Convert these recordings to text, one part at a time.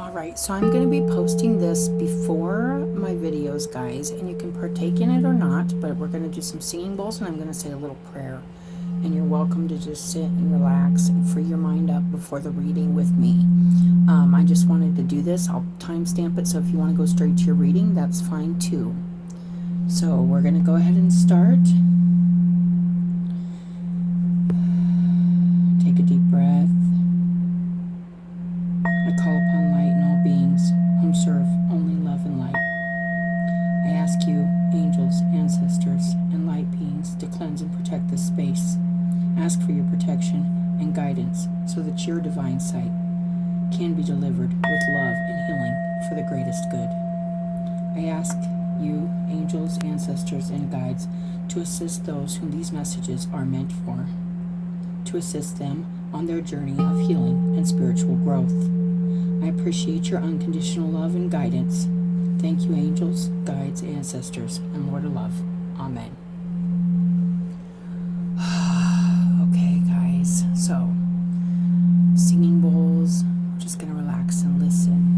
Alright, so I'm going to be posting this before my videos, guys, and you can partake in it or not, but we're going to do some singing bowls and I'm going to say a little prayer. And you're welcome to just sit and relax and free your mind up before the reading with me. I just wanted to do this. I'll timestamp it, so if you want to go straight to your reading, that's fine too. So we're going to go ahead and start. Take a deep breath. I call upon light and all beings whom serve only love and light. I ask you, angels, ancestors, and light beings, to cleanse and protect this space. Ask for your protection and guidance so that your divine sight can be delivered with love and healing for the greatest good. I ask you, angels, ancestors, and guides, to assist those whom these messages are meant for, to assist them on their journey of healing and spiritual growth. I appreciate your unconditional love and guidance. Thank you, angels, guides, ancestors, and Lord of Love. Amen. Okay, guys, so singing bowls. I'm just going to relax and listen.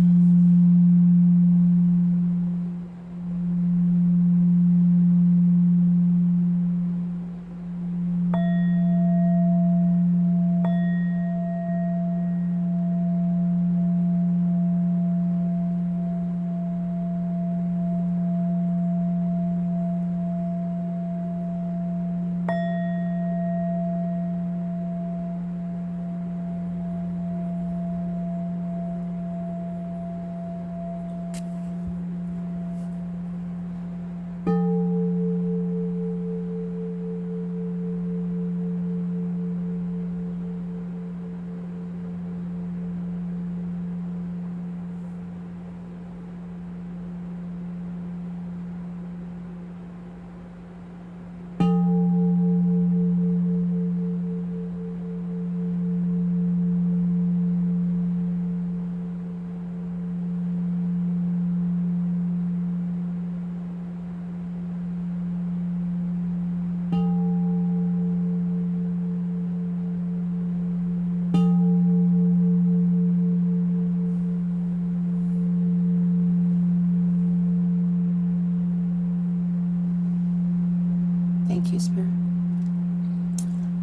Thank you, Spirit.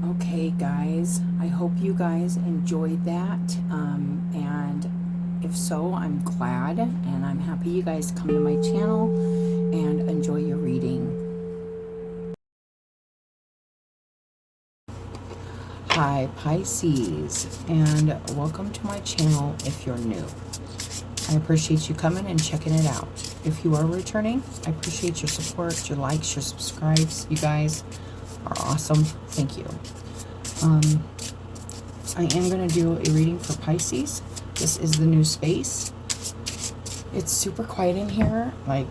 Okay, guys, I hope you guys enjoyed that. And if so, I'm glad, and I'm happy you guys come to my channel and enjoy your reading. Hi, Pisces, and welcome to my channel if you're new. I appreciate you coming and checking it out. If you are returning, I appreciate your support, your likes, your subscribes. You guys are awesome. Thank you. I am going to do a reading for Pisces. This is the new space. It's super quiet in here, like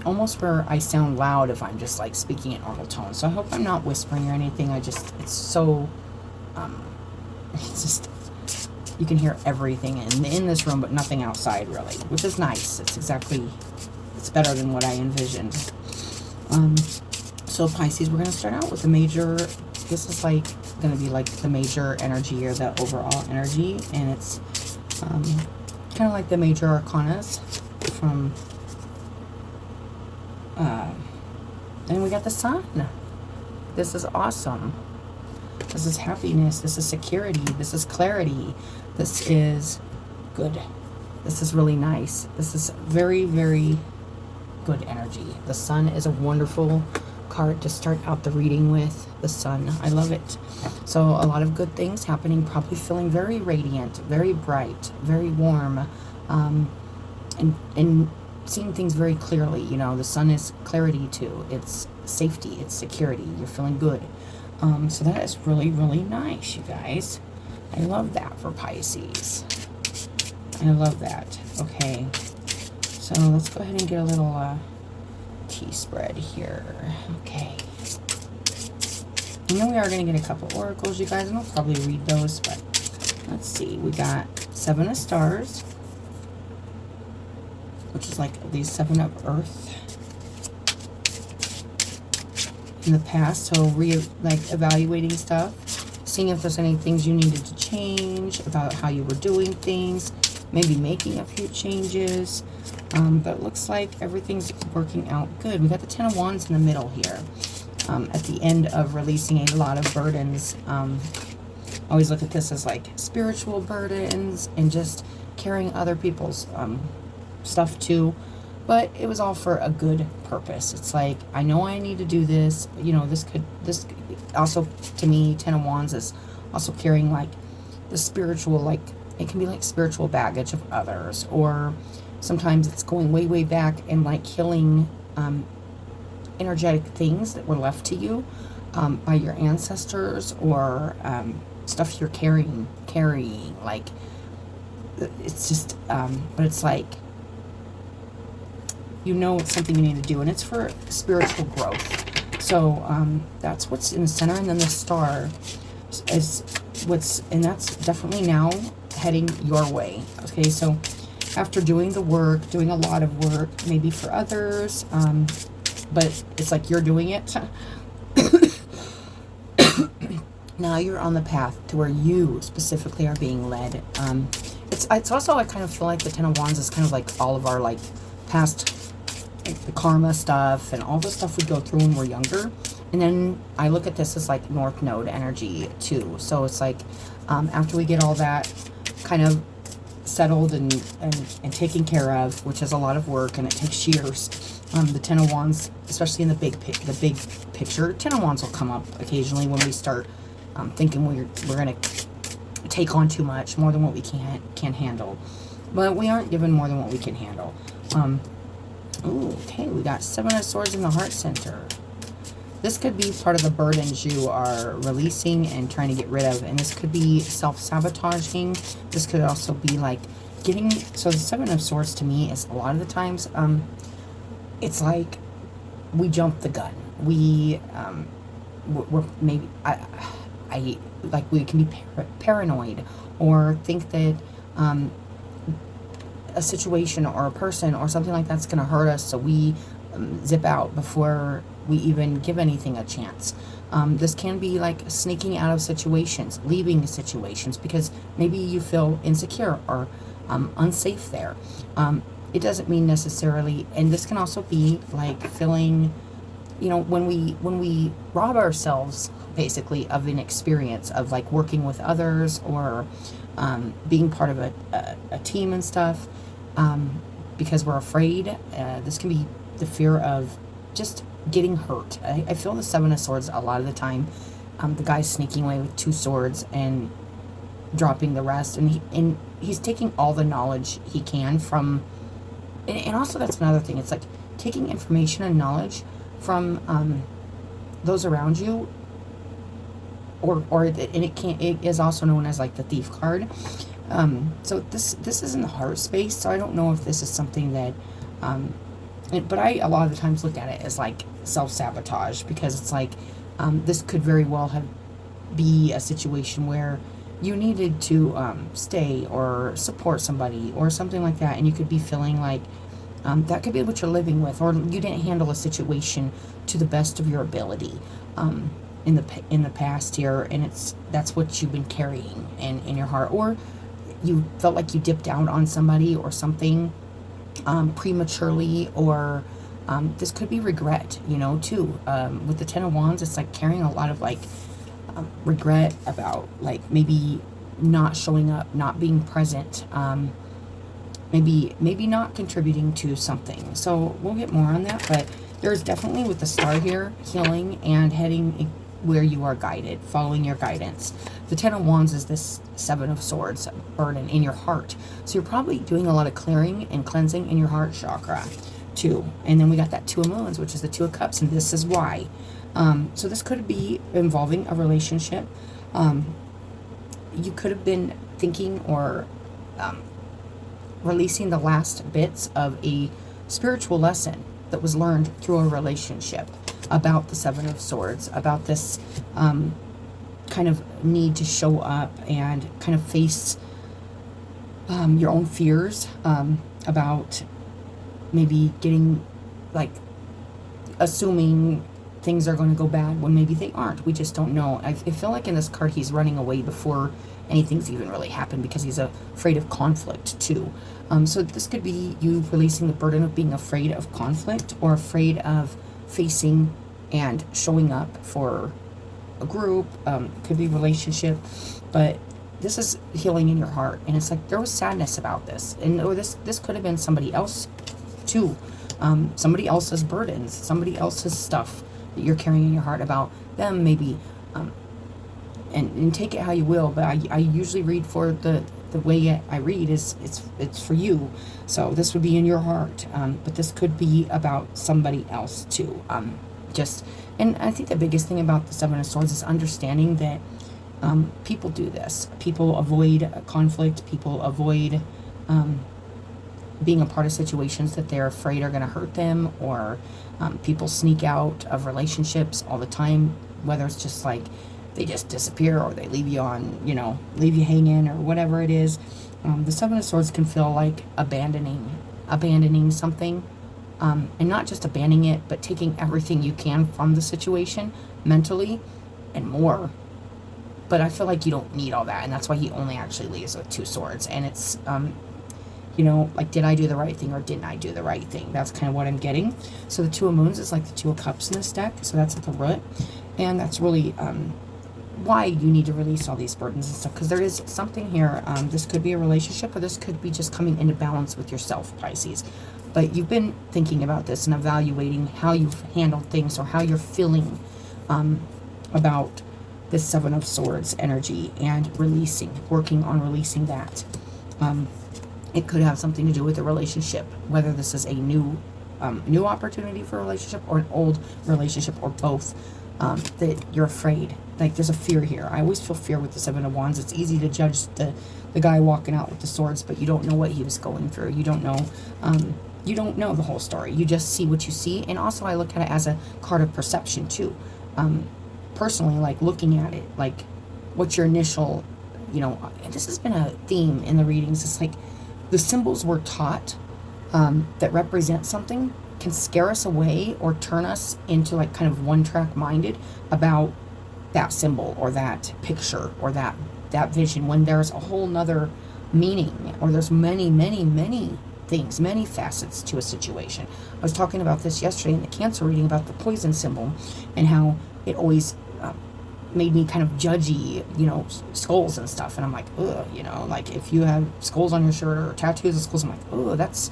almost where I sound loud if I'm just like speaking at normal tone. So I hope I'm not whispering or anything. It's so, it's just, you can hear everything in this room, but nothing outside really, which is nice. It's better than what I envisioned. So Pisces, we're going to start out with the major. This is like going to be like the major energy or the overall energy, and it's kind of like the major arcanas from, and we got the sun. This is awesome. This is happiness. This is security. This is clarity. This is good. This is really nice. This is very, very good energy. The sun is a wonderful card to start out the reading with. The sun. I love it. So a lot of good things happening. Probably feeling very radiant, very bright, very warm, and seeing things very clearly. You know, the sun is clarity too. It's safety. It's security. You're feeling good. So that is really, really nice, you guys. I love that for Pisces. I love that. Okay. So let's go ahead and get a little tea spread here. Okay. And then we are going to get a couple oracles, you guys, and I'll probably read those, but let's see. We got 7 of Stars, which is like these 7 of Earth. In the past, so evaluating stuff, seeing if there's any things you needed to change about how you were doing things, maybe making a few changes. But it looks like everything's working out good. We got the Ten of Wands in the middle here. At the end of releasing a lot of burdens. I always look at this as like spiritual burdens and just carrying other people's stuff too. But it was all for a good purpose. It's like, I know I need to do this. You know, this also, to me, Ten of Wands is also carrying like the spiritual, like, it can be like spiritual baggage of others. Or sometimes it's going way, way back and like healing energetic things that were left to you by your ancestors, or stuff you're carrying. Like, it's just, but it's like, you know, it's something you need to do, and it's for spiritual growth. So that's what's in the center, and then the star is what's, and that's definitely now heading your way. Okay, so after doing the work, doing a lot of work, maybe for others, but it's like you're doing it. Now you're on the path to where you specifically are being led. It's also, I kind of feel like the Ten of Wands is kind of like all of our like past, like the karma stuff and all the stuff we go through when we're younger. And then I look at this as like North Node energy too. So it's like after we get all that kind of settled and taken care of, which is a lot of work and it takes years. The Ten of Wands, especially in the big picture, Ten of Wands will come up occasionally when we start thinking we're going to take on too much, more than what we can handle. But we aren't given more than what we can handle. Ooh, okay, we got Seven of Swords in the heart center. This could be part of the burdens you are releasing and trying to get rid of. And this could be self-sabotaging. This could also be like getting... So the Seven of Swords to me is a lot of the times, it's like we jump the gun. We're maybe... I like we can be paranoid or think that a situation or a person or something like that's going to hurt us, so we zip out before we even give anything a chance. This can be like sneaking out of situations, leaving situations because maybe you feel insecure or unsafe there. It doesn't mean necessarily, and this can also be like feeling, you know, when we rob ourselves basically of an experience of like working with others or being part of a team and stuff, because we're afraid. This can be the fear of just getting hurt. I feel the Seven of Swords a lot of the time. The guy's sneaking away with 2 swords and dropping the rest, and he's taking all the knowledge he can from, and also that's another thing. It's like taking information and knowledge from those around you, it is also known as like the Thief card. So this is in the heart space, so I don't know if this is something that but I a lot of the times look at it as like self-sabotage, because it's like this could very well be a situation where you needed to stay or support somebody or something like that, and you could be feeling like that could be what you're living with, or you didn't handle a situation to the best of your ability in the past here, and that's what you've been carrying in your heart, or you felt like you dipped out on somebody or something prematurely, or this could be regret, you know, too. With the Ten of Wands, it's like carrying a lot of like regret about like maybe not showing up, not being present, maybe not contributing to something. So we'll get more on that, but there's definitely, with the star here, healing and heading where you are guided, following your guidance. The Ten of Wands is this Seven of Swords burden in your heart. So you're probably doing a lot of clearing and cleansing in your heart chakra too. And then we got that Two of Moons, which is the Two of Cups, and this is why. So this could be involving a relationship. You could have been thinking or releasing the last bits of a spiritual lesson that was learned through a relationship about the Seven of Swords, about this kind of need to show up and kind of face your own fears about maybe getting, like, assuming things are going to go bad when maybe they aren't. We just don't know. I feel like in this card he's running away before anything's even really happened because he's afraid of conflict too. So this could be you releasing the burden of being afraid of conflict or afraid of facing and showing up for a group. Could be relationship, but this is healing in your heart. And it's like there was sadness about this, and or this could have been somebody else too. Somebody else's burdens, somebody else's stuff that you're carrying in your heart about them maybe. And take it how you will, but I usually read for the way I read is it's for you. So this would be in your heart, but this could be about somebody else too. And I think the biggest thing about the Seven of Swords is understanding that people do this. People avoid conflict. People avoid being a part of situations that they're afraid are going to hurt them, or people sneak out of relationships all the time, whether it's just like they just disappear or they leave you on, leave you hanging or whatever it is. The Seven of Swords can feel like abandoning something, and not just abandoning it, but taking everything you can from the situation mentally and more. But I feel like you don't need all that, and that's why he only actually leaves with 2 swords. And it's, like, did I do the right thing or didn't I do the right thing? That's kind of what I'm getting. So the 2 of Moons is like the 2 of Cups in this deck, so that's at the root. And that's really why you need to release all these burdens and stuff, because there is something here. This could be a relationship, or this could be just coming into balance with yourself, Pisces. But you've been thinking about this and evaluating how you've handled things or how you're feeling about this Seven of Swords energy and working on releasing that. It could have something to do with a relationship, whether this is a new opportunity for a relationship or an old relationship, or both, that you're afraid. Like, there's a fear here. I always feel fear with the Seven of Wands. It's easy to judge the guy walking out with the swords, but you don't know what he was going through. You don't know the whole story. You just see what you see. And also I look at it as a card of perception too. Personally, like, looking at it, like, what's your initial, and this has been a theme in the readings. It's like the symbols we're taught that represent something can scare us away or turn us into, like, kind of one-track minded about that symbol or that picture or that vision, when there's a whole nother meaning, or there's many, many, many things, many facets to a situation. I was talking about this yesterday in the Cancer reading about the poison symbol and how it always made me kind of judgy, skulls and stuff. And I'm like, ugh, like, if you have skulls on your shirt or tattoos of skulls, I'm like, oh, that's,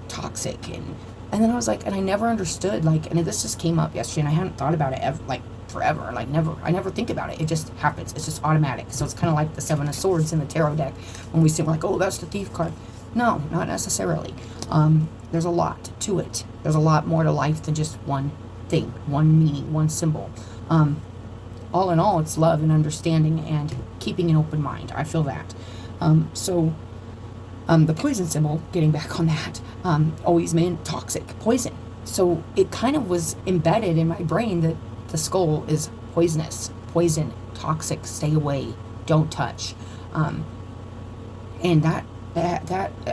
toxic. And then I was like, and I never understood, like, and this just came up yesterday and I hadn't thought about it ever, like, forever. Like, I never think about it. It just happens. It's just automatic. So it's kind of like the Seven of Swords in the tarot deck. When we see, we're like, oh, that's the Thief card. No, not necessarily. There's a lot to it. There's a lot more to life than just one thing, one meaning, one symbol. All in all, it's love and understanding and keeping an open mind. I feel that. The poison symbol, getting back on that, always meant toxic, poison. So it kind of was embedded in my brain that the skull is poisonous, poison, toxic, stay away, don't touch. And that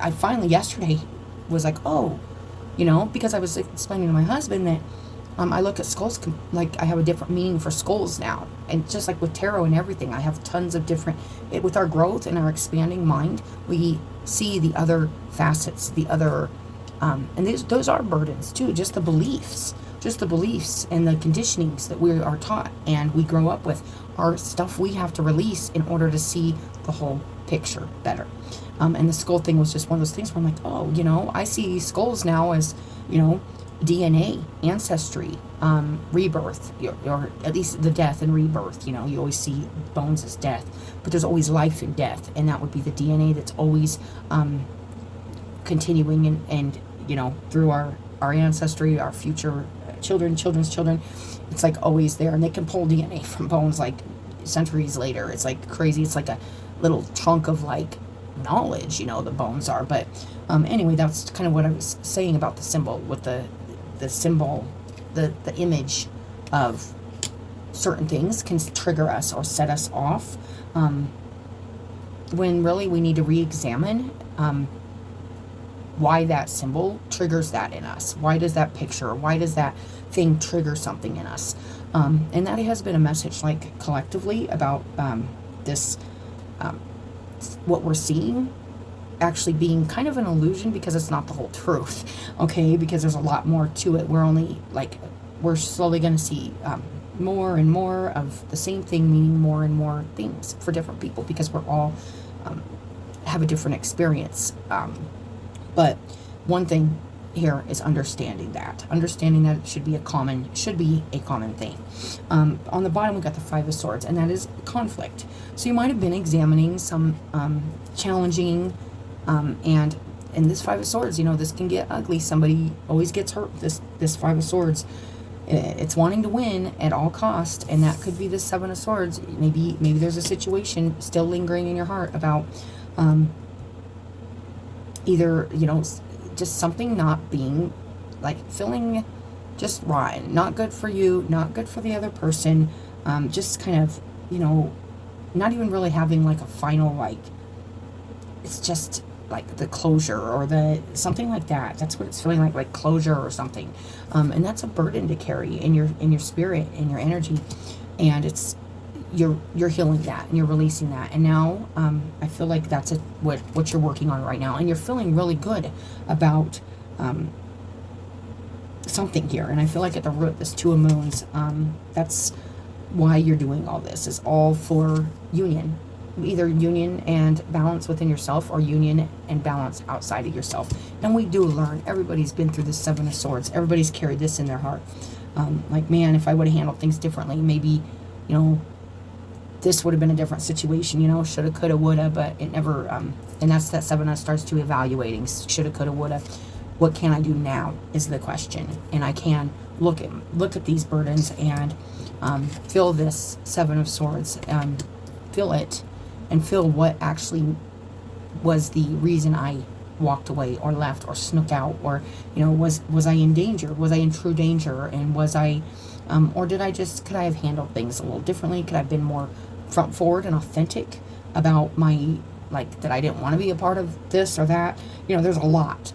I finally yesterday was like, oh, because I was explaining to my husband that I look at skulls, like, I have a different meaning for skulls now. And just like with tarot and everything, I have tons of different, with our growth and our expanding mind, we see the other facets, the other, and those are burdens too, just the beliefs and the conditionings that we are taught and we grow up with are stuff we have to release in order to see the whole picture better. And the skull thing was just one of those things where I'm like, oh, I see skulls now as, DNA, ancestry, rebirth, or at least the death and rebirth. You always see bones as death, but there's always life in death, and that would be the DNA that's always continuing and through our ancestry, our future children's children. It's like always there, and they can pull DNA from bones like centuries later. It's like crazy. It's like a little chunk of like knowledge, the bones are. But anyway, that's kind of what I was saying about the symbol, with the symbol, the image of certain things can trigger us or set us off, when really we need to re-examine why that symbol triggers that in us. Why does that picture, why does that thing trigger something in us? And that has been a message, like, collectively about this, what we're seeing actually being kind of an illusion, because it's not the whole truth, okay? Because there's a lot more to it. We're only, like, we're slowly going to see more and more of the same thing, meaning more and more things for different people, because we're all have a different experience. But one thing here is understanding that it should be a common thing. On the bottom, we got the Five of Swords, and that is conflict. So you might have been examining some challenging, and in this Five of Swords, you know, this can get ugly. Somebody always gets hurt. This Five of Swords, it's wanting to win at all cost, and that could be the Seven of Swords. Maybe there's a situation still lingering in your heart about either, you know, just something not being, like, feeling just rotten, not good for you, not good for the other person, just kind of, you know, not even really having, like, a final, like, it's just like the closure or the something like that. That's what it's feeling like closure or something. And that's a burden to carry in your spirit, in your energy, and it's you're healing that and you're releasing that. And now I feel like that's what you're working on right now, and you're feeling really good about something here. And I feel like at the root, this Two of Moons, that's why you're doing all this, is all for union. Either union and balance within yourself, or union and balance outside of yourself. And we do learn. Everybody's been through the Seven of Swords. Everybody's carried this in their heart. Like, man, if I would have handled things differently, maybe, you know, this would have been a different situation, you know, shoulda, coulda, woulda, but it never, and that's that Seven of starts to evaluating, shoulda, coulda, woulda. What can I do now is the question. And I can look at these burdens and feel this Seven of Swords, feel it, and feel what actually was the reason I walked away or left or snuck out, or, you know, was I in danger? Was I in true danger? And was I, or could I have handled things a little differently? Could I have been more front forward and authentic about my, like, that I didn't want to be a part of this or that? You know, there's a lot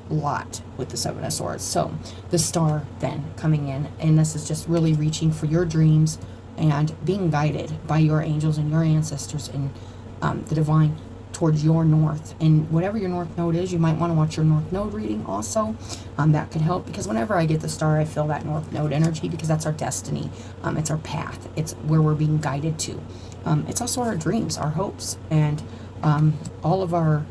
with the Seven of Swords. So the Star then coming in, and this is just really reaching for your dreams and being guided by your angels and your ancestors and the divine towards your north. And whatever your north node is, you might want to watch your north node reading also. That could help, because whenever I get the Star, I feel that north node energy, because that's our destiny. It's our path. It's where we're being guided to. It's also our dreams, our hopes, and all of our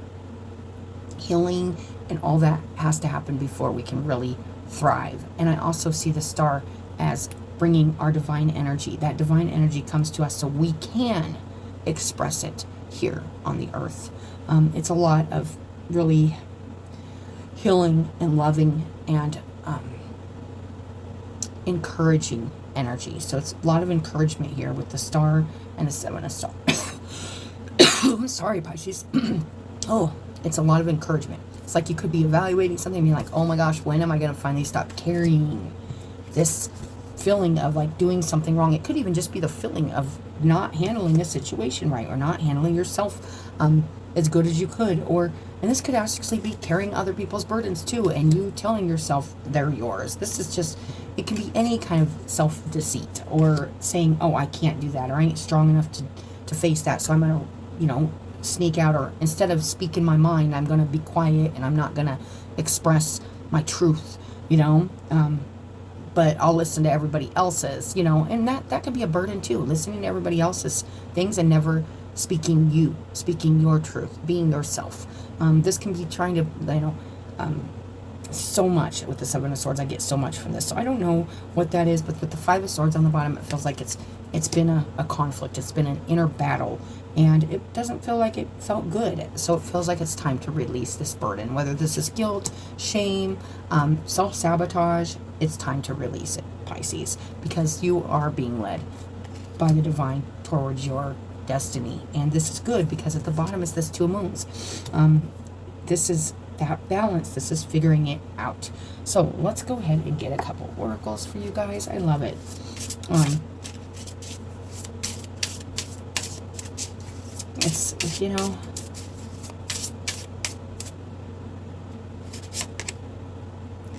healing, and all that has to happen before we can really thrive. And I also see the Star as bringing our divine energy. That divine energy comes to us so we can express it here on the earth. It's a lot of really healing and loving and encouraging energy. So it's a lot of encouragement here with the Star and the Seven of Swords. I'm sorry, Pisces. Oh, it's a lot of encouragement. It's like you could be evaluating something and be like, oh my gosh, when am I going to finally stop carrying this feeling of, like, doing something wrong? It could even just be the feeling of not handling a situation right, or not handling yourself as good as you could, and this could actually be carrying other people's burdens too, and you telling yourself they're yours. This is just, it can be any kind of self-deceit, or saying, oh, I can't do that, or I ain't strong enough to face that, so I'm gonna, you know, sneak out, or instead of speaking my mind, I'm gonna be quiet and I'm not gonna express my truth, you know. But I'll listen to everybody else's, you know, and that could be a burden too, listening to everybody else's things and never speaking your truth, being yourself. This can be trying to, you know, so much with the Seven of Swords. I get so much from this. So I don't know what that is, but with the Five of Swords on the bottom, it feels like it's been a conflict. It's been an inner battle, and it doesn't feel like it felt good. So it feels like it's time to release this burden, whether this is guilt, shame, self-sabotage. It's time to release it, Pisces, because you are being led by the divine towards your destiny. And this is good, because at the bottom is this Two of Moons. This is that balance. This is figuring it out. So let's go ahead and get a couple oracles for you guys. I love it. It's, you know,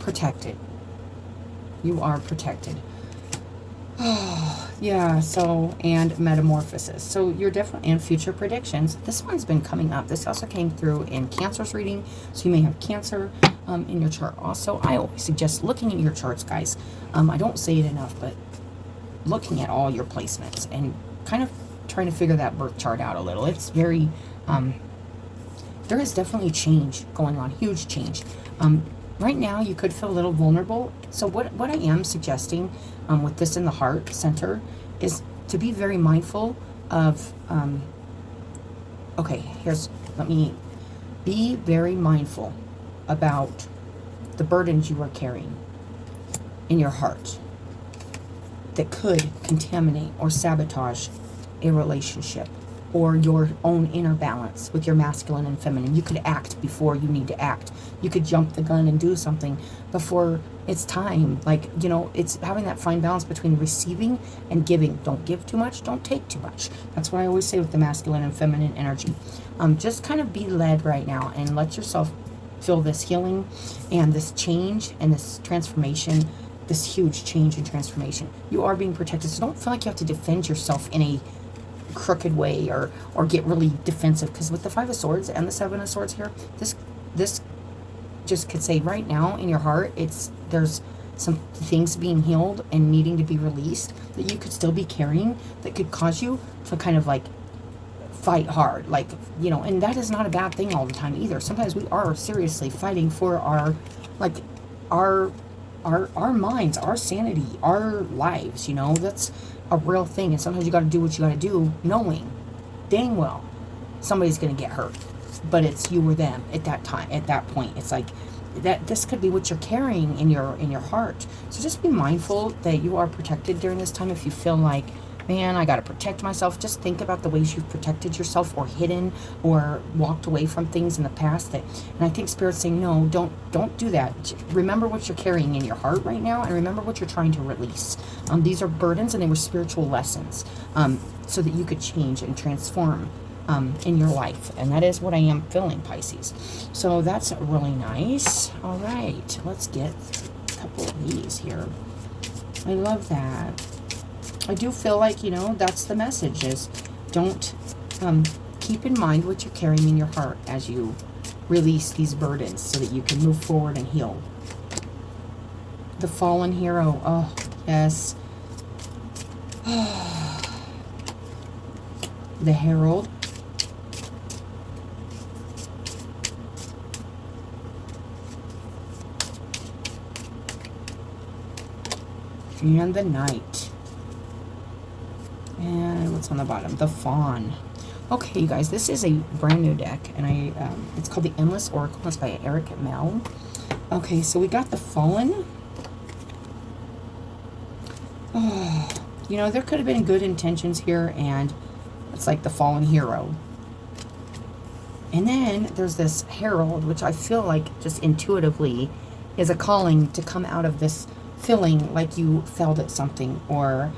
protected. You are protected. Oh, yeah, so, and metamorphosis. So you're definitely, and future predictions. This one's been coming up. This also came through in Cancer's reading. So you may have Cancer in your chart also. I always suggest looking at your charts, guys. I don't say it enough, but looking at all your placements and kind of trying to figure that birth chart out a little. It's very, there is definitely change going on, huge change. Right now, you could feel a little vulnerable. So what I am suggesting with this in the heart center is to be very mindful of, okay, let me be very mindful about the burdens you are carrying in your heart that could contaminate or sabotage a relationship or your own inner balance with your masculine and feminine. You could act before you need to act. You could jump the gun and do something before it's time. Like, you know, it's having that fine balance between receiving and giving. Don't give too much, don't take too much. That's what I always say with the masculine and feminine energy. Just kind of be led right now and let yourself feel this healing and this change and this transformation, this huge change and transformation. You are being protected, so don't feel like you have to defend yourself in a crooked way or get really defensive, because with the Five of Swords and the Seven of Swords here, this just could say right now in your heart, there's some things being healed and needing to be released that you could still be carrying that could cause you to kind of like fight hard, like, you know, and that is not a bad thing all the time either. Sometimes we are seriously fighting for our minds, our sanity, our lives, you know. That's a real thing, and sometimes you got to do what you got to do, knowing dang well somebody's going to get hurt, but it's you or them at that time, at that point. It's like that this could be what you're carrying in your heart. So just be mindful that you are protected during this time. If you feel like, man, I got to protect myself, just think about the ways you've protected yourself or hidden or walked away from things in the past. And I think Spirit's saying, no, don't do that. Remember what you're carrying in your heart right now, and remember what you're trying to release. These are burdens, and they were spiritual lessons, so that you could change and transform in your life. And that is what I am feeling, Pisces. So that's really nice. All right, let's get a couple of these here. I love that. I do feel like, you know, that's the message, is don't, keep in mind what you're carrying in your heart as you release these burdens so that you can move forward and heal. The fallen hero. Oh, yes. The herald. And the knight. And what's on the bottom? The fawn. Okay, you guys, this is a brand new deck, and it's called the Endless Oracle. It's by Eric Mel. Okay, so we got the Fallen. Oh, you know, there could have been good intentions here, and it's like the fallen hero. And then there's this herald, which I feel like just intuitively is a calling to come out of this feeling like you failed at something, or,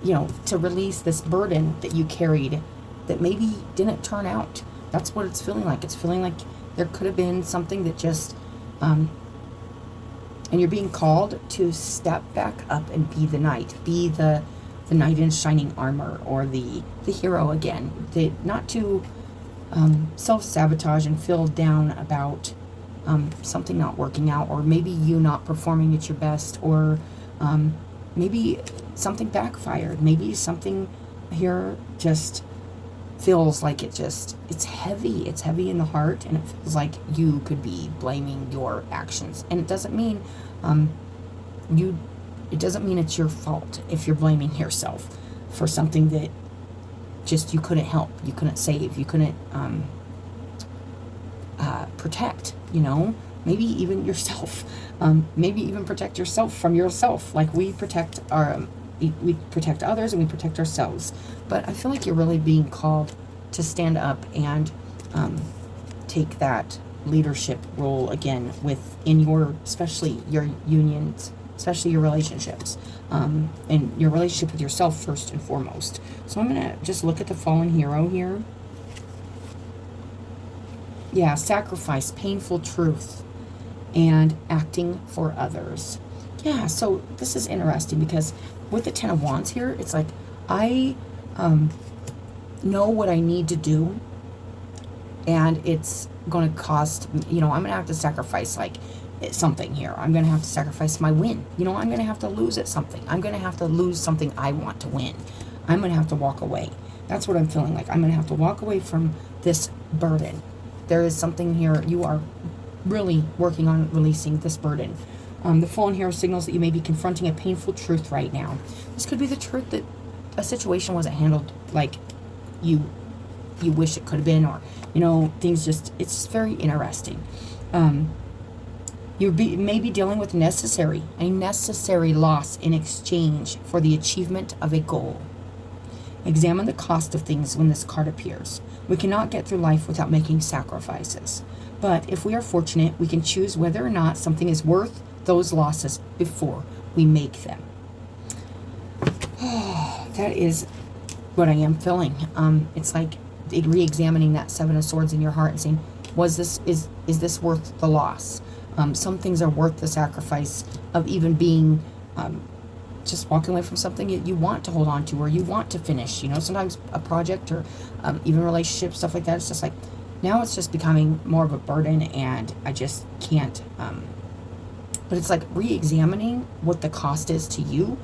you know, to release this burden that you carried that maybe didn't turn out. That's what it's feeling like. It's feeling like there could have been something that just, and you're being called to step back up and be the knight. Be the knight in shining armor, or the hero again. Not to self-sabotage and feel down about something not working out, or maybe you not performing at your best, or maybe something backfired. Maybe something here just feels like it's heavy. It's heavy in the heart, and it feels like you could be blaming your actions. And it doesn't mean it doesn't mean it's your fault if you're blaming yourself for something that just you couldn't help, you couldn't save, you couldn't protect, you know. Maybe even yourself. Maybe even protect yourself from yourself. Like we protect others and we protect ourselves. But I feel like you're really being called to stand up and take that leadership role again within especially your unions, especially your relationships, and your relationship with yourself first and foremost. So I'm going to just look at the fallen hero here. Yeah, sacrifice, painful truth. and acting for others. Yeah, so this is interesting because with the Ten of Wands here, it's like I know what I need to do, and it's going to cost, I'm going to have to sacrifice like something here. I'm going to have to sacrifice my win. I'm going to have to lose at something. I'm going to have to lose something I want to win. I'm going to have to walk away. That's what I'm feeling like. I'm going to have to walk away from this burden. There is something here. You are really working on releasing this burden. The Fallen Hero signals that you may be confronting a painful truth right now. This could be the truth that a situation wasn't handled like you wish it could have been, or things it's just very interesting. You may be dealing with a necessary loss in exchange for the achievement of a goal. Examine the cost of things when this card appears. We cannot get through life without making sacrifices, but if we are fortunate, we can choose whether or not something is worth those losses before we make them. That is what I am feeling. It's like re-examining that Seven of Swords in your heart and saying, is this worth the loss? Some things are worth the sacrifice of even being just walking away from something you want to hold on to, or you want to finish. Sometimes a project, or even relationships, stuff like that. It's just like, now it's just becoming more of a burden, and I just can't. But it's like re-examining what the cost is to you.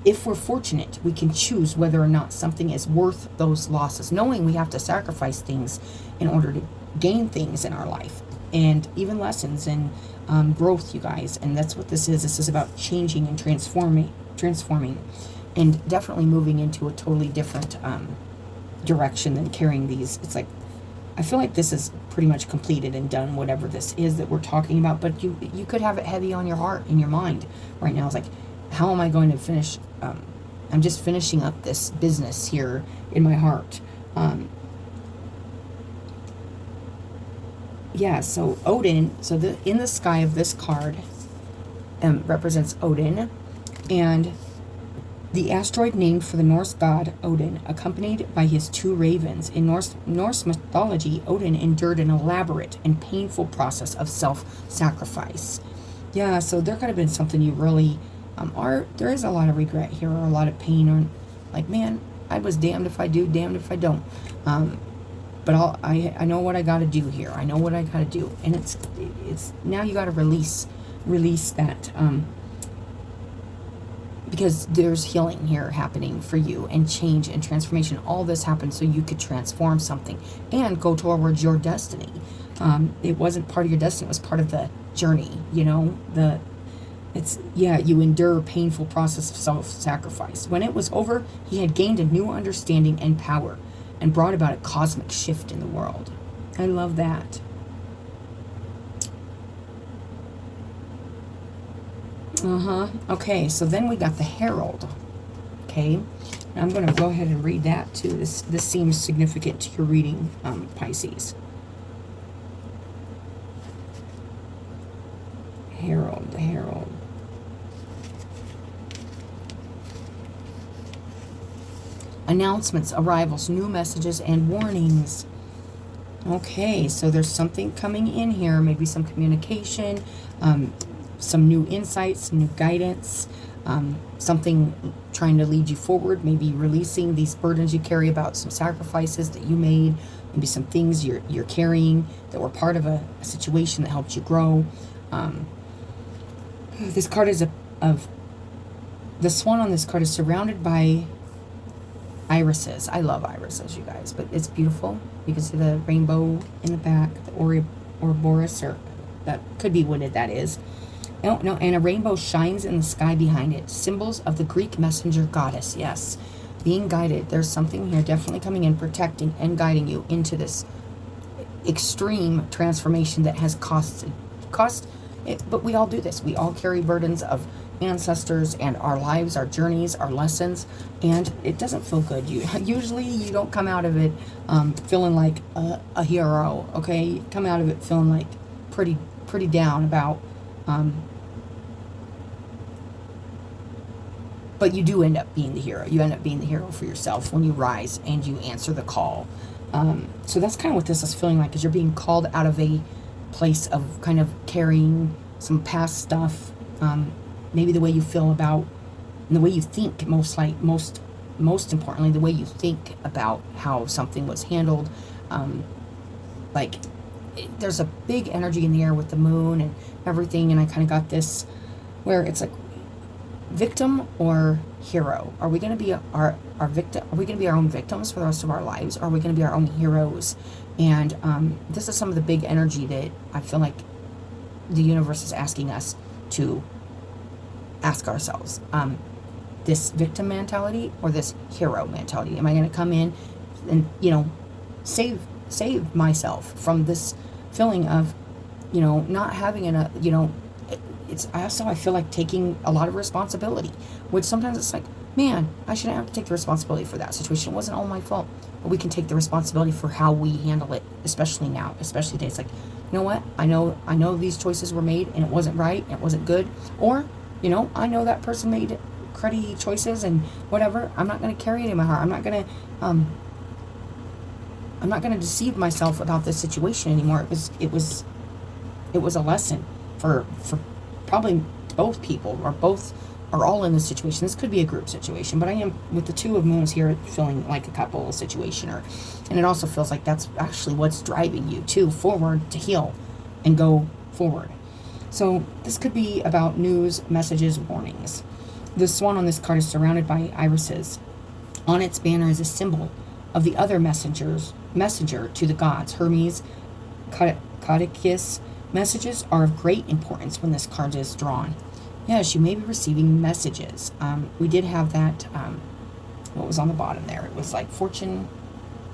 If we're fortunate, we can choose whether or not something is worth those losses, knowing we have to sacrifice things in order to gain things in our life, and even lessons and growth, you guys. And that's what this is. This is about changing and transforming, and definitely moving into a totally different direction than carrying these. It's like, I feel like this is pretty much completed and done, whatever this is that we're talking about, but you could have it heavy on your heart, in your mind right now. It's like, how am I going to finish? I'm just finishing up this business here in my heart. Yeah, so Odin, in the sky of this card represents Odin, and the asteroid named for the Norse god Odin, accompanied by his two ravens. In Norse mythology, Odin endured an elaborate and painful process of self-sacrifice. Yeah, so there could have been something you really there is a lot of regret here, or a lot of pain, or like, man, I was damned if I do, damned if I don't. But I know what I got to do here. I know what I got to do, and it's now you got to release that, because there's healing here happening for you, and change and transformation. All this happened so you could transform something and go towards your destiny. It wasn't part of your destiny; it was part of the journey. You endure a painful process of self-sacrifice. When it was over, he had gained a new understanding and power, and brought about a cosmic shift in the world. I love that. Okay, so then we got the Herald. Okay, I'm going to go ahead and read that too. This seems significant to your reading, Pisces. Herald, the Herald. Announcements, arrivals, new messages, and warnings. Okay, so there's something coming in here, maybe some communication, some new insights, new guidance, something trying to lead you forward, maybe releasing these burdens you carry about some sacrifices that you made, maybe some things you're carrying that were part of a situation that helped you grow. This card is the swan on this card is surrounded by irises. I love irises, you guys, but it's beautiful. You can see the rainbow in the back, the Ouroboros, or that could be what that is. No, and a rainbow shines in the sky behind it. Symbols of the Greek messenger goddess. Yes, being guided. There's something here definitely coming in, protecting and guiding you into this extreme transformation that has cost it, but we all do this. We all carry burdens of ancestors and our lives, our journeys, our lessons, and it doesn't feel good. Usually you don't come out of it feeling like a hero. Okay, you come out of it feeling like pretty down about. But you do end up being the hero. You end up being the hero for yourself when you rise and you answer the call. So that's kind of what this is feeling like, is you're being called out of a place of kind of carrying some past stuff, maybe the way you feel about, and the way you think, most importantly, the way you think about how something was handled. Like, there's a big energy in the air with the moon and everything, and I kind of got this where it's like, victim or hero? Are we going to be our victim? Are we going to be our own victims for the rest of our lives? Or are we going to be our own heroes? And this is some of the big energy that I feel like the universe is asking us to ask ourselves. This victim mentality or this hero mentality? Am I going to come in and, save myself from this feeling of, not having enough, it's also, I feel like, taking a lot of responsibility, which sometimes it's like, man, I shouldn't have to take the responsibility for that situation. It wasn't all my fault. But we can take the responsibility for how we handle it, especially now, especially today. It's like, you know what? I know these choices were made and it wasn't right, it wasn't good. Or, I know that person made cruddy choices and whatever. I'm not going to carry it in my heart. I'm not going to deceive myself about this situation anymore. It was a lesson for probably both people, or both are all in this situation. This could be a group situation, but I am, with the two of moons here, feeling like a couple situation, and it also feels like that's actually what's driving you too, forward, to heal and go forward. So this could be about news, messages, warnings. The swan on this card is surrounded by irises. On its banner is a symbol of the other messenger to the gods, Hermes, Caduceus. Messages are of great importance when this card is drawn. Yes, you may be receiving messages. We did have that, what was on the bottom there? It was like fortune,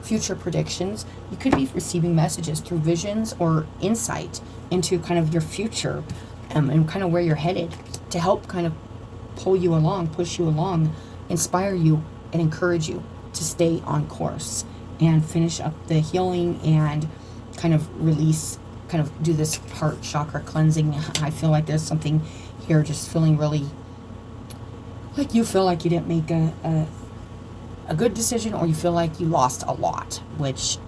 future predictions. You could be receiving messages through visions or insight into kind of your future, and kind of where you're headed, to help kind of pull you along, push you along, inspire you, and encourage you to stay on course and finish up the healing and kind of release, kind of do this heart chakra cleansing. I feel like there's something here just feeling really like you feel like you didn't make a good decision, or you feel like you lost a lot, which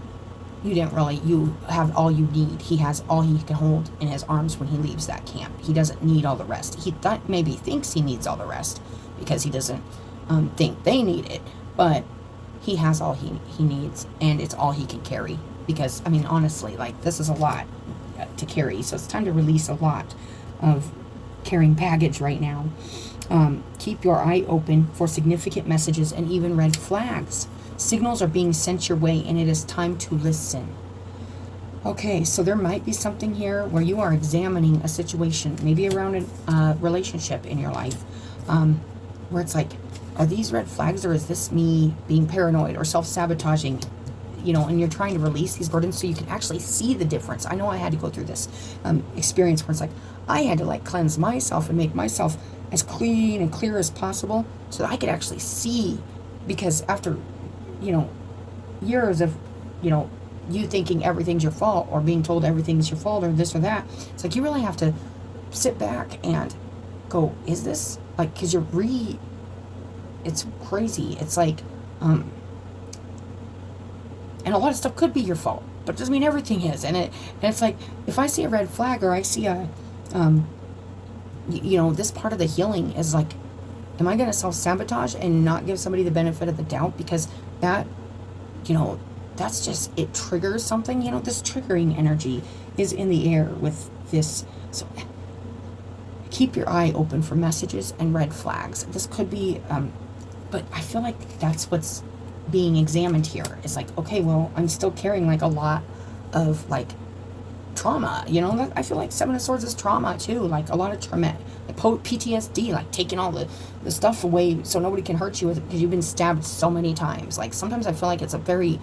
you didn't really. You have all you need. He has all he can hold in his arms when he leaves that camp. He doesn't need all the rest. He maybe thinks he needs all the rest because he doesn't think they need it, but he has all he needs, and it's all he can carry. Because, I mean, honestly, like, this is a lot to carry, so it's time to release a lot of carrying baggage right now. Keep your eye open for significant messages and even red flags. Signals are being sent your way, and it is time to listen. Okay, so there might be something here where you are examining a situation, maybe around a relationship in your life, where it's like, are these red flags, or is this me being paranoid or self-sabotaging? And you're trying to release these burdens so you can actually see the difference. I know I had to go through this experience where it's like, I had to cleanse myself and make myself as clean and clear as possible so that I could actually see. Because after, years of, you thinking everything's your fault, or being told everything's your fault, or this or that, it's like you really have to sit back and go, is this, because it's crazy. It's like, and a lot of stuff could be your fault, but it doesn't mean everything is. And it's like, if I see a red flag, or I see a, this part of the healing is like, am I going to self-sabotage and not give somebody the benefit of the doubt? Because that, that's just, it triggers something. This triggering energy is in the air with this. So keep your eye open for messages and red flags. This could be, but I feel like that's what's being examined here. Is like, okay, well, I'm still carrying a lot of trauma. I feel like Seven of Swords is trauma too. A lot of trauma, PTSD, taking all the stuff away so nobody can hurt you with it because you've been stabbed so many times. Sometimes I feel like it's a very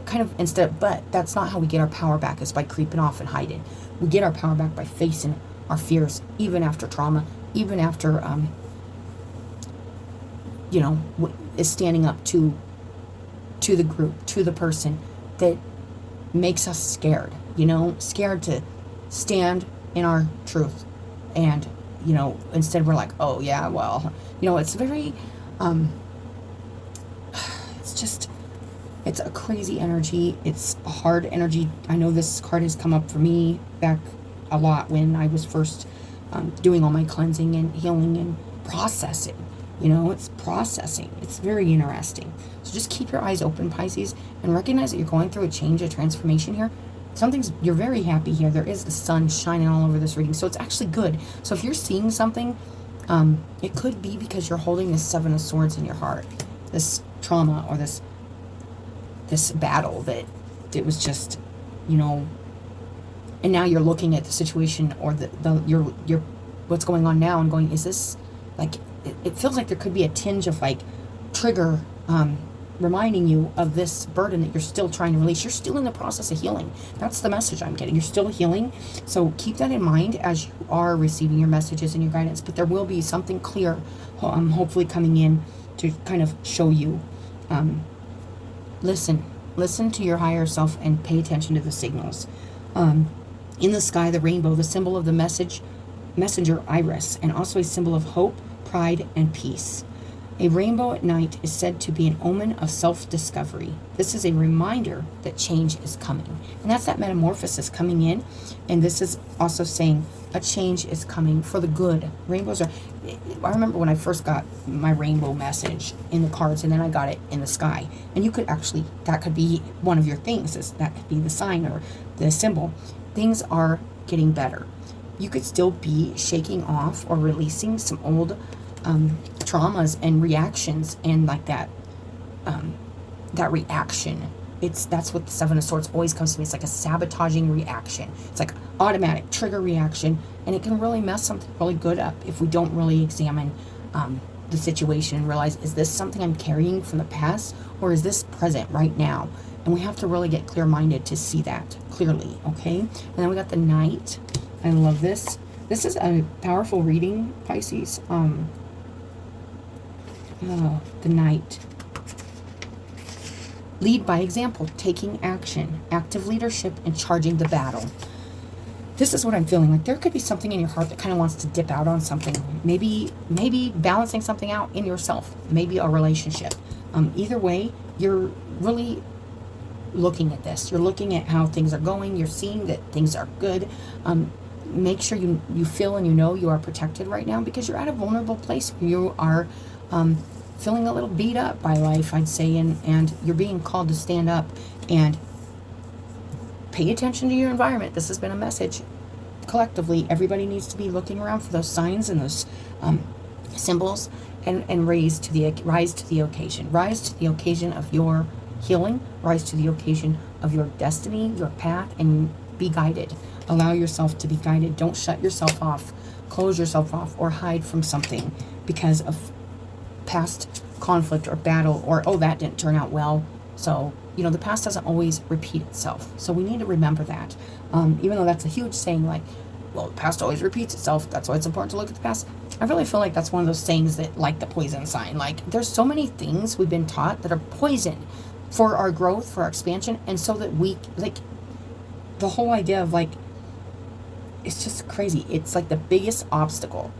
kind of but that's not how we get our power back, is by creeping off and hiding. We get our power back by facing our fears, even after trauma, even after is standing up to the group, to the person that makes us scared, scared to stand in our truth. And, instead we're like, oh yeah, well, it's very, It's a crazy energy. It's a hard energy. I know this card has come up for me back a lot when I was first doing all my cleansing and healing and processing. You know, it's processing. It's very interesting. So just keep your eyes open, Pisces, and recognize that you're going through a change, a transformation here. You're very happy here. There is the sun shining all over this reading. So it's actually good. So if you're seeing something, it could be because you're holding this Seven of Swords in your heart. This trauma or this battle that it was just, you know, and now you're looking at the situation or your what's going on now and going, is this like, it feels like there could be a tinge of like trigger, reminding you of this burden that you're still trying to release. You're still in the process of healing. That's the message I'm getting. You're still healing. So keep that in mind as you are receiving your messages and your guidance, but there will be something clear, hopefully coming in to kind of show you, listen to your higher self and pay attention to the signals. In the sky, the rainbow, the symbol of the messenger iris, and also a symbol of hope, pride, and peace. A rainbow at night is said to be an omen of self-discovery. This is a reminder that change is coming. And that's that metamorphosis coming in. And this is also saying a change is coming for the good. Rainbows are... I remember when I first got my rainbow message in the cards, and then I got it in the sky. And you could actually... that could be one of your things. That could be the sign or the symbol. Things are getting better. You could still be shaking off or releasing some old... traumas and reactions, and like that reaction, that's what the Seven of Swords always comes to me. It's like a sabotaging reaction. It's like automatic trigger reaction, and it can really mess something really good up if we don't really examine the situation and realize, is this something I'm carrying from the past, or is this present right now? And we have to really get clear-minded to see that clearly. Okay, and then we got the Knight. I love this. This is a powerful reading, Pisces. The Knight. Lead by example, taking action, active leadership, and charging the battle. This is what I'm feeling. Like there could be something in your heart that kind of wants to dip out on something. Maybe balancing something out in yourself. Maybe a relationship. Either way, you're really looking at this. You're looking at how things are going. You're seeing that things are good. Make sure you feel and you know you are protected right now, because you're at a vulnerable place where you are feeling a little beat up by life, I'd say, and you're being called to stand up and pay attention to your environment. This has been a message. Collectively, everybody needs to be looking around for those signs and those symbols and rise to the occasion. Rise to the occasion of your healing. Rise to the occasion of your destiny, your path, and be guided. Allow yourself to be guided. Don't shut yourself off, close yourself off, or hide from something because of past conflict or battle, or, oh, that didn't turn out well. So, you know, the past doesn't always repeat itself. So we need to remember that. Even though that's a huge saying, like, well, the past always repeats itself. That's why it's important to look at the past. I really feel like that's one of those sayings that, like the poison sign, like there's so many things we've been taught that are poison for our growth, for our expansion. And so that we, like, the whole idea of, like, it's just crazy. It's like the biggest obstacle.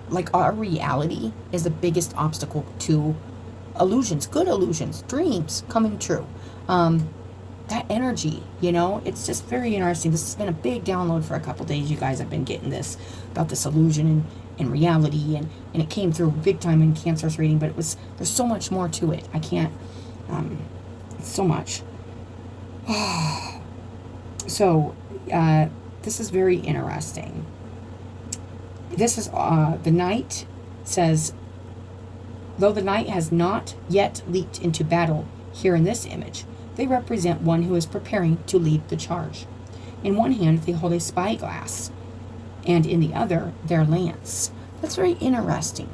Like, our reality is the biggest obstacle to illusions, good illusions, dreams coming true. That energy, you know, it's just very interesting. This has been a big download for a couple days. You guys have been getting this about this illusion and reality, and it came through big time in Cancer's reading, but there's so much more to it. I can't, it's so much. So, this is very interesting. This is, the Knight says, though the Knight has not yet leaped into battle here in this image, they represent one who is preparing to lead the charge. In one hand, they hold a spyglass, and in the other, their lance. That's very interesting,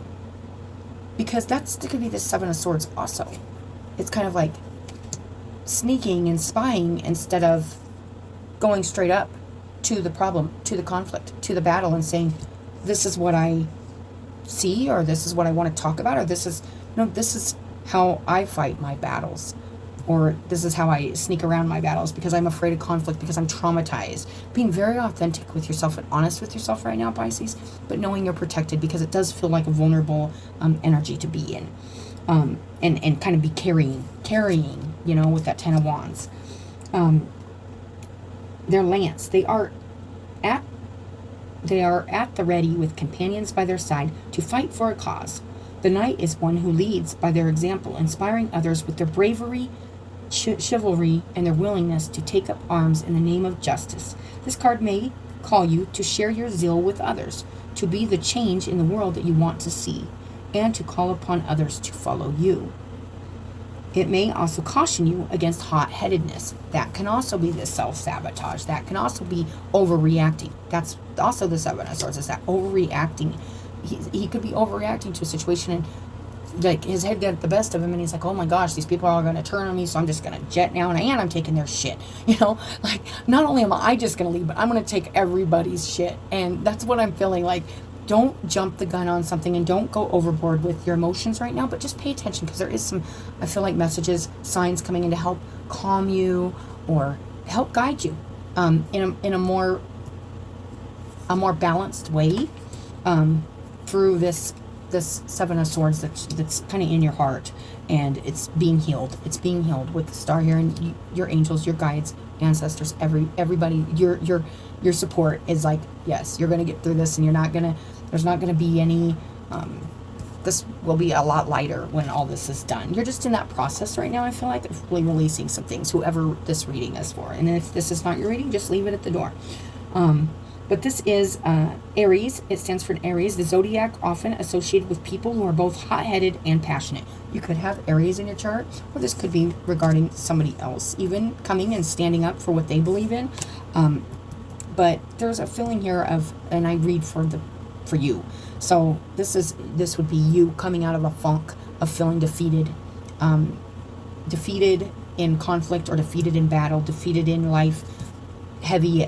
because that could be the Seven of Swords also. It's kind of like sneaking and spying instead of going straight up to the problem, to the conflict, to the battle, and saying, this is what I see, or this is what I want to talk about, or this is how I fight my battles, or this is how I sneak around my battles because I'm afraid of conflict, because I'm traumatized. Being very authentic with yourself and honest with yourself right now, Pisces, but knowing you're protected, because it does feel like a vulnerable energy to be in, and kind of be carrying you know, with that Ten of Wands. They're lance. They are at the ready with companions by their side to fight for a cause. The knight is one who leads by their example, inspiring others with their bravery, chivalry, and their willingness to take up arms in the name of justice. This card may call you to share your zeal with others, to be the change in the world that you want to see, and to call upon others to follow you. It may also caution you against hot-headedness. That can also be the self-sabotage. That can also be overreacting. That's also the Seven of Swords, is that overreacting. He could be overreacting to a situation, and like his head got the best of him, and he's like, oh my gosh, these people are all going to turn on me, so I'm just going to jet now, and I'm taking their shit. You know, like, not only am I just going to leave, but I'm going to take everybody's shit. And that's what I'm feeling like. Don't jump the gun on something, and don't go overboard with your emotions right now, but just pay attention, because there is some, I feel like, messages, signs coming in to help calm you or help guide you in a more balanced way through this Seven of Swords that's kind of in your heart, and it's being healed. It's being healed with the star here, and your angels, your guides, ancestors, everybody, your support is like, yes, you're going to get through this, and there's not going to be any, this will be a lot lighter when all this is done. You're just in that process right now, I feel like, of really releasing some things, whoever this reading is for. And if this is not your reading, just leave it at the door. But this is Aries. It stands for an Aries, the zodiac often associated with people who are both hot-headed and passionate. You could have Aries in your chart, or this could be regarding somebody else, even coming and standing up for what they believe in. But there's a feeling here of, and I read for you. So this would be you coming out of a funk of feeling defeated, defeated in conflict, or defeated in battle, defeated in life, heavy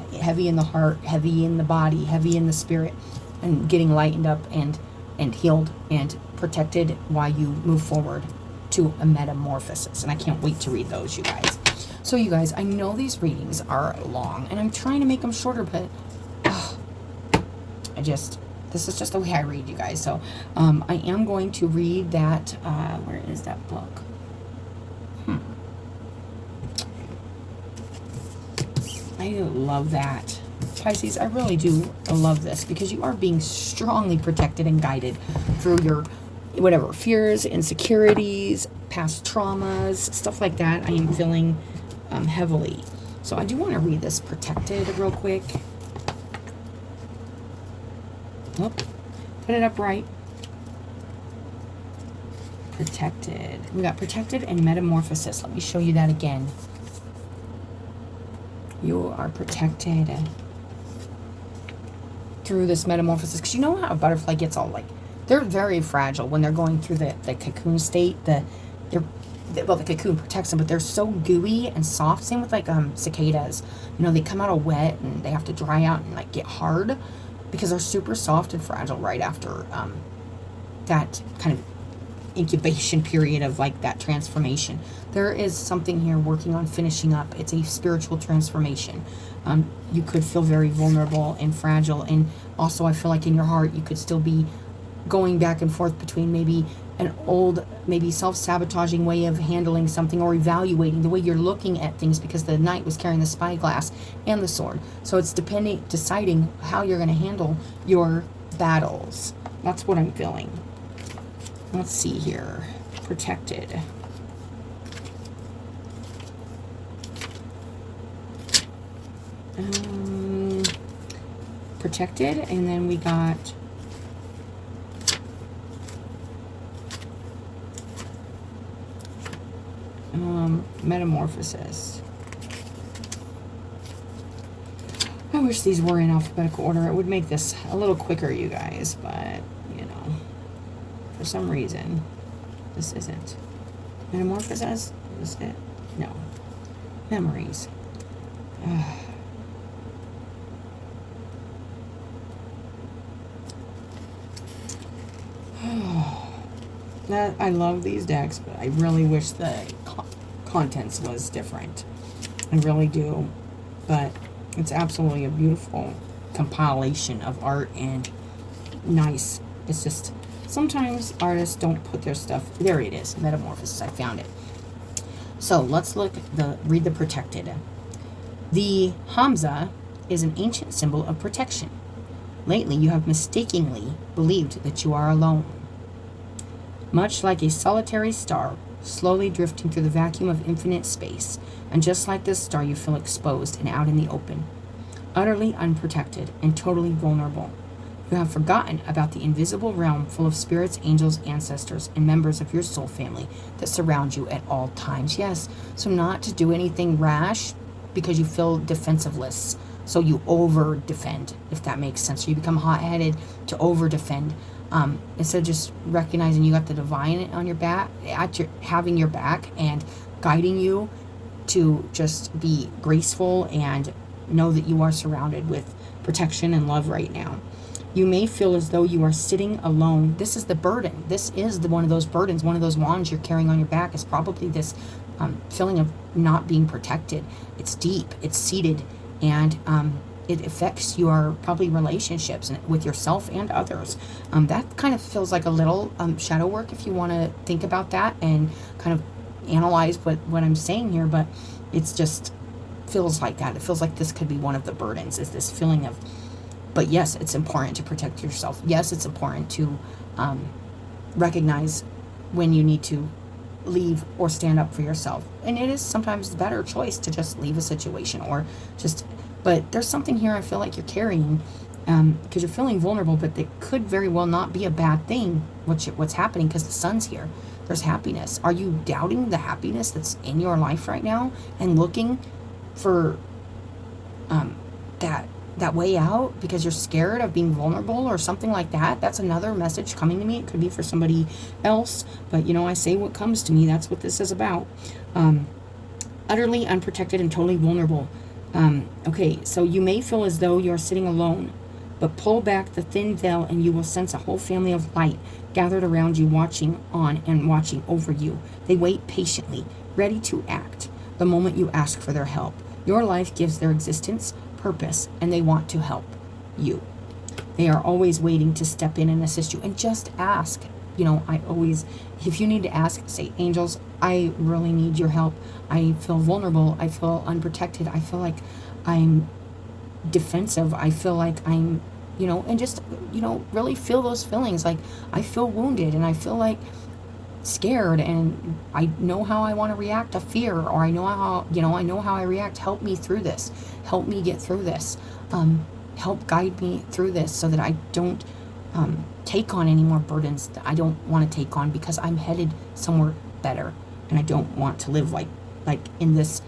in the heart, heavy in the body, heavy in the spirit, and getting lightened up and healed and protected while you move forward to a metamorphosis. And I can't wait to read those, you guys. So you guys, I know these readings are long, and I'm trying to make them shorter, but this is just the way I read, you guys. So I am going to read that, where is that book? I love that. Pisces, I really do love this, because you are being strongly protected and guided through your whatever fears, insecurities, past traumas, stuff like that. I am feeling heavily. So I do want to read this protected real quick. Oh, put it up right. Protected. We got protected and metamorphosis. Let me show you that again. You are protected through this metamorphosis, because you know how a butterfly gets all like, they're very fragile when they're going through the cocoon state. The cocoon protects them, but they're so gooey and soft. Same with like cicadas. You know, they come out all wet and they have to dry out and like get hard, because they're super soft and fragile right after that kind of incubation period of like that transformation. There is something here working on finishing up. It's a spiritual transformation. You could feel very vulnerable and fragile, and also I feel like in your heart you could still be going back and forth between maybe an old, maybe self-sabotaging way of handling something, or evaluating the way you're looking at things, because the knight was carrying the spyglass and the sword. So it's deciding how you're going to handle your battles. That's what I'm feeling. Let's see here. Protected. Protected, and then we got metamorphosis. I wish these were in alphabetical order. It would make this a little quicker, you guys, but you know, for some reason this isn't. Metamorphosis, is it? No. Memories. That, I love these decks, but I really wish the contents was different. I really do. But it's absolutely a beautiful compilation of art, and nice. It's just, sometimes artists don't put their stuff, there it is, Metamorphosis, I found it. So let's read the protected. The Hamza is an ancient symbol of protection. Lately, you have mistakenly believed that you are alone. Much like a solitary star, slowly drifting through the vacuum of infinite space, and just like this star, you feel exposed and out in the open, utterly unprotected and totally vulnerable. You have forgotten about the invisible realm full of spirits, angels, ancestors, and members of your soul family that surround you at all times. Yes, so not to do anything rash because you feel defensiveless. So you over defend, if that makes sense. So you become hot-headed to over defend. Instead of just recognizing you got the divine on your back, having your back and guiding you to just be graceful and know that you are surrounded with protection and love right now. You may feel as though you are sitting alone. This is the burden. This is one of those burdens, one of those wands you're carrying on your back is probably this feeling of not being protected. It's deep, it's seated, and it affects your probably relationships with yourself and others. That kind of feels like a little shadow work if you want to think about that and kind of analyze what I'm saying here, but it's just feels like that. It feels like this could be one of the burdens, is this feeling of, but yes, it's important to protect yourself. Yes, it's important to recognize when you need to leave or stand up for yourself. And it is sometimes the better choice to just leave a situation or just, but there's something here I feel like you're carrying because you're feeling vulnerable, but it could very well not be a bad thing, what's happening, because the sun's here. There's happiness. Are you doubting the happiness that's in your life right now and looking for that way out because you're scared of being vulnerable or something like that? That's another message coming to me. It could be for somebody else, but I say what comes to me. That's what this is about. Utterly unprotected and totally vulnerable. Okay, so you may feel as though you're sitting alone, but pull back the thin veil and you will sense a whole family of light gathered around you, watching on and watching over you. They wait patiently, ready to act the moment you ask for their help. Your life gives their existence purpose, and they want to help you. They are always waiting to step in and assist you. And just ask. I always, if you need to ask, say, angels, I really need your help. I feel vulnerable. I feel unprotected. I feel like I'm defensive. I feel like I'm, and just, really feel those feelings. Like I feel wounded and I feel like scared, and I know how I want to react to fear, or I know how I react. Help me through this. Help me get through this. Help guide me through this so that I don't take on any more burdens that I don't want to take on, because I'm headed somewhere better and I don't want to live like in this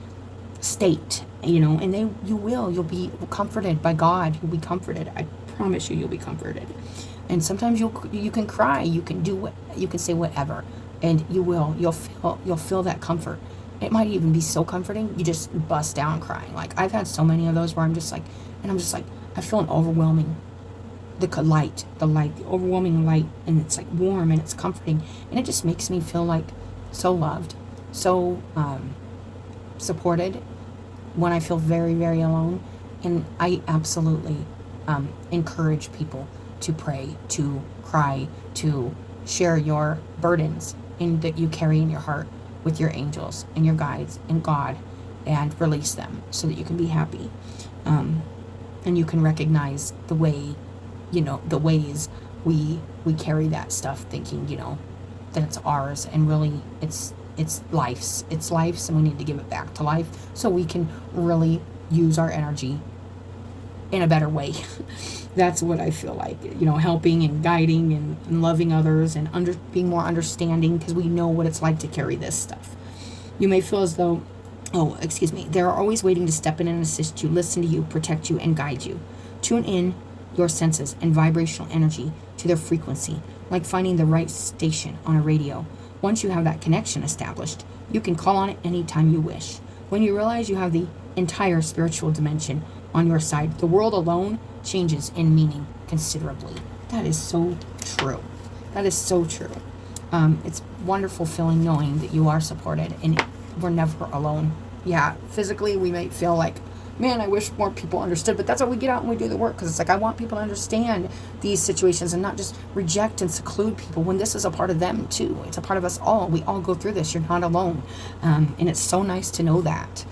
state, and you'll be comforted by God. You'll be comforted. I promise you'll be comforted. And sometimes you can cry, you can say whatever, and you'll feel that comfort. It might even be so comforting you just bust down crying. Like I've had so many of those where I'm just like I feel an overwhelming the overwhelming light, and it's like warm and it's comforting, and it just makes me feel like so loved, so supported when I feel very, very alone. And I absolutely encourage people to pray, to cry, to share your burdens that you carry in your heart with your angels and your guides and God, and release them so that you can be happy. And you can recognize the way, the ways we carry that stuff, thinking, that it's ours, and really it's life's, and we need to give it back to life so we can really use our energy in a better way. That's what I feel like, helping and guiding and loving others, and being more understanding, because we know what it's like to carry this stuff. You may feel as though, they're always waiting to step in and assist you, listen to you, protect you, and guide you. Tune in your senses and vibrational energy to their frequency, like finding the right station on a radio. Once you have that connection established, you can call on it anytime you wish. When you realize you have the entire spiritual dimension on your side, the world alone changes in meaning considerably. That is so true. That is so true. It's wonderful feeling knowing that you are supported and we're never alone. Yeah, physically we might feel like man, I wish more people understood, but that's why we get out and we do the work, because it's like, I want people to understand these situations and not just reject and seclude people when this is a part of them too. It's a part of us all. We all go through this. You're not alone. And it's so nice to know that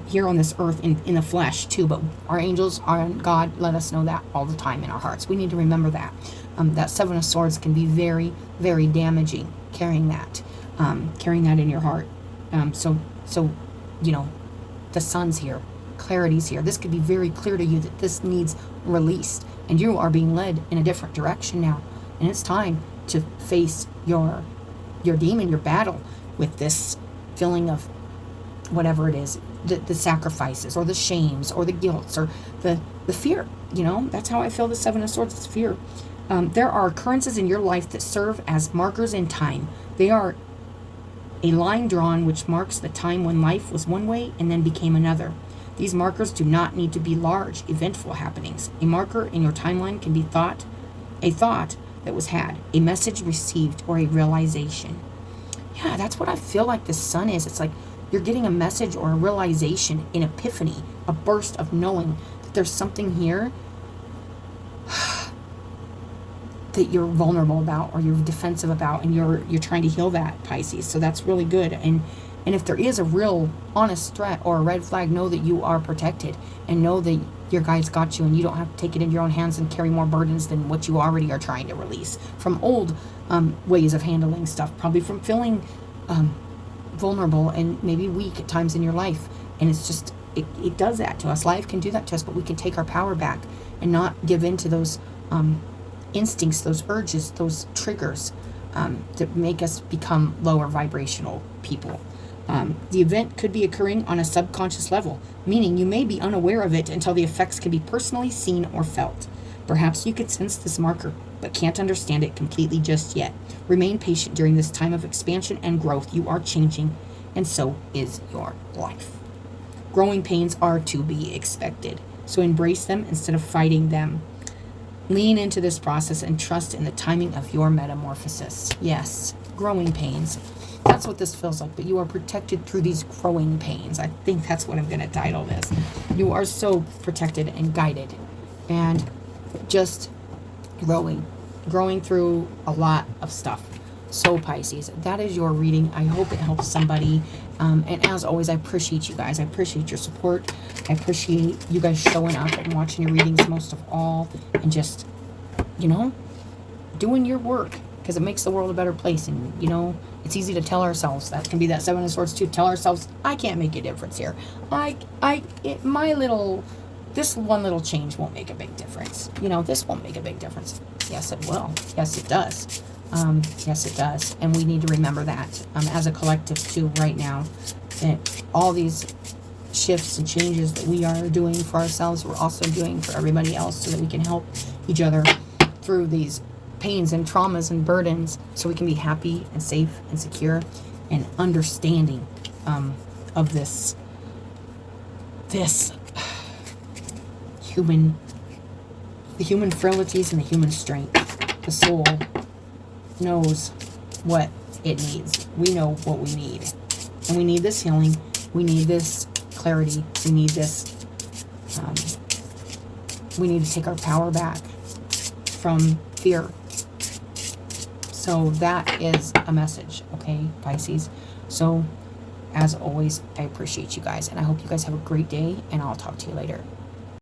here on this earth in the flesh too, but our angels, our God, let us know that all the time in our hearts. We need to remember that. That Seven of Swords can be very, very damaging, carrying that in your heart. So, you know, the sun's here, clarity's here. This could be very clear to you that this needs released, and you are being led in a different direction now. And it's time to face your demon, your battle with this feeling of whatever it is, the sacrifices or the shames or the guilts or the fear. You know, that's how I feel the Seven of Swords. It's fear. There are occurrences in your life that serve as markers in time. They are a line drawn which marks the time when life was one way and then became another. These markers do not need to be large, eventful happenings. A marker in your timeline can be a thought that was had, a message received, or a realization. Yeah, that's what I feel like the sun is. It's like you're getting a message or a realization, an epiphany, a burst of knowing that there's something here that you're vulnerable about or you're defensive about, and you're trying to heal that, Pisces. So that's really good. And if there is a real honest threat or a red flag, know that you are protected, and know that your guides got you, and you don't have to take it in your own hands and carry more burdens than what you already are trying to release from old ways of handling stuff, probably from feeling vulnerable and maybe weak at times in your life. And it's just, it does that to us. Life can do that to us, but we can take our power back and not give in to those instincts, those urges, those triggers that make us become lower vibrational people. The event could be occurring on a subconscious level, meaning you may be unaware of it until the effects can be personally seen or felt. Perhaps you could sense this marker, but can't understand it completely just yet. Remain patient during this time of expansion and growth. You are changing, and so is your life. Growing pains are to be expected, so embrace them instead of fighting them. Lean into this process and trust in the timing of your metamorphosis. Yes, growing pains. That's what this feels like, but you are protected through these growing pains. I think that's what I'm going to title this. You are so protected and guided and just growing through a lot of stuff. So Pisces, that is your reading. I hope it helps somebody. And as always, I appreciate you guys. I appreciate your support. I appreciate you guys showing up and watching your readings most of all, and just, you know, doing your work, because it makes the world a better place. And, you know, it's easy to tell ourselves, that can be that Seven of Swords too, tell ourselves, I can't make a difference here. This one little change won't make a big difference. You know, this won't make a big difference. Yes, it will. Yes, it does. Yes, it does. And we need to remember that as a collective too right now, that all these shifts and changes that we are doing for ourselves, we're also doing for everybody else, so that we can help each other through these pains and traumas and burdens, so we can be happy and safe and secure and understanding of the human frailties and the human strength. The soul knows what it needs. We know what we need. And we need this healing. We need this clarity. We need this. We need to take our power back from fear. So that is a message, okay, Pisces? So, as always, I appreciate you guys. And I hope you guys have a great day. And I'll talk to you later.